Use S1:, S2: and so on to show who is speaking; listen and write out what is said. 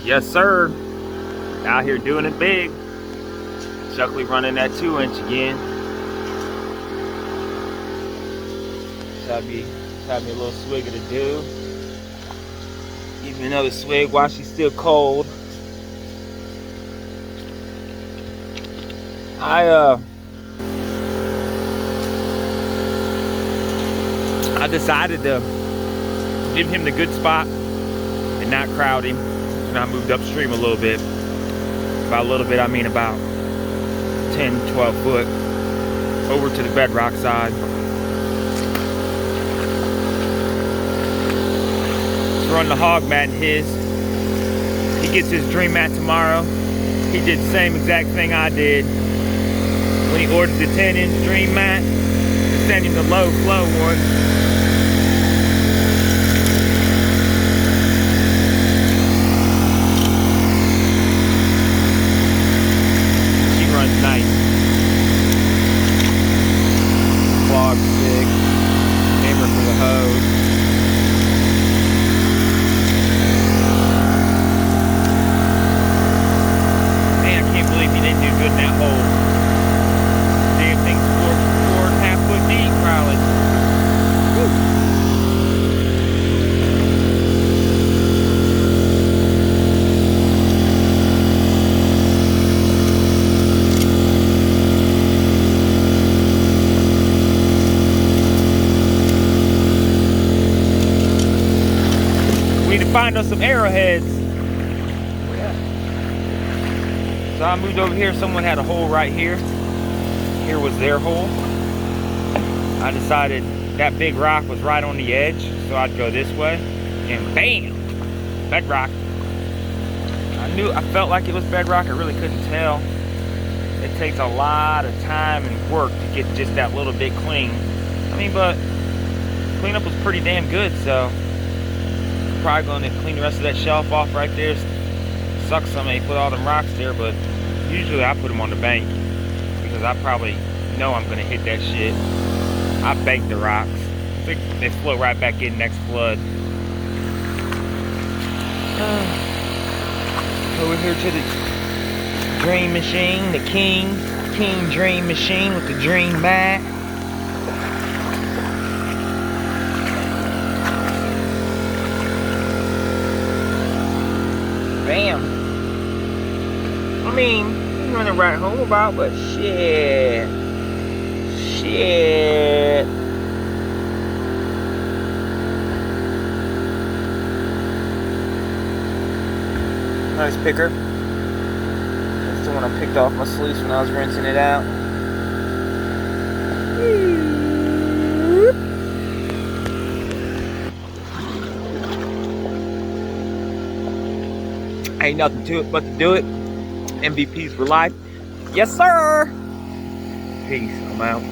S1: Yes, sir. Out here doing it big. Chuckley running that 2-inch again. Have me a little swig of the dew. Give me another swig while she's still cold. I decided to give him the good spot and not crowd him. And I moved upstream a little bit. By a little bit, I mean about 10, 12 foot over to the bedrock side. He's running the hog mat in his. He gets his dream mat tomorrow. He did the same exact thing I did when he ordered the 10-inch dream mat. Sent him the low flow one. Nice. Clog stick, hammer for the hose. Man, I can't believe you didn't do good in that hole. Damn thing's 4.5 foot deep, probably. Woo. Find us some arrowheads. So I moved over here. Someone had a hole right here. Here was their hole. I decided that big rock was right on the edge, so I'd go this way, and bam, bedrock. I felt like it was bedrock. I really couldn't tell. It takes a lot of time and work to get just that little bit clean. I mean, but cleanup was pretty damn good, so probably going to clean the rest of that shelf off right there. Sucks somebody put all them rocks there, but usually I put them on the bank because I probably know I'm going to hit that shit. I bank the rocks. I think they flow right back in next flood. Over here to the dream machine, the Keene dream machine with the dream mat. Bam. I mean, I'm running right home about, but shit. Nice picker. That's the one I picked off my sleeves when I was rinsing it out. Ain't nothing to it but to do it. MVPs for life. Yes, sir. Peace. I'm out.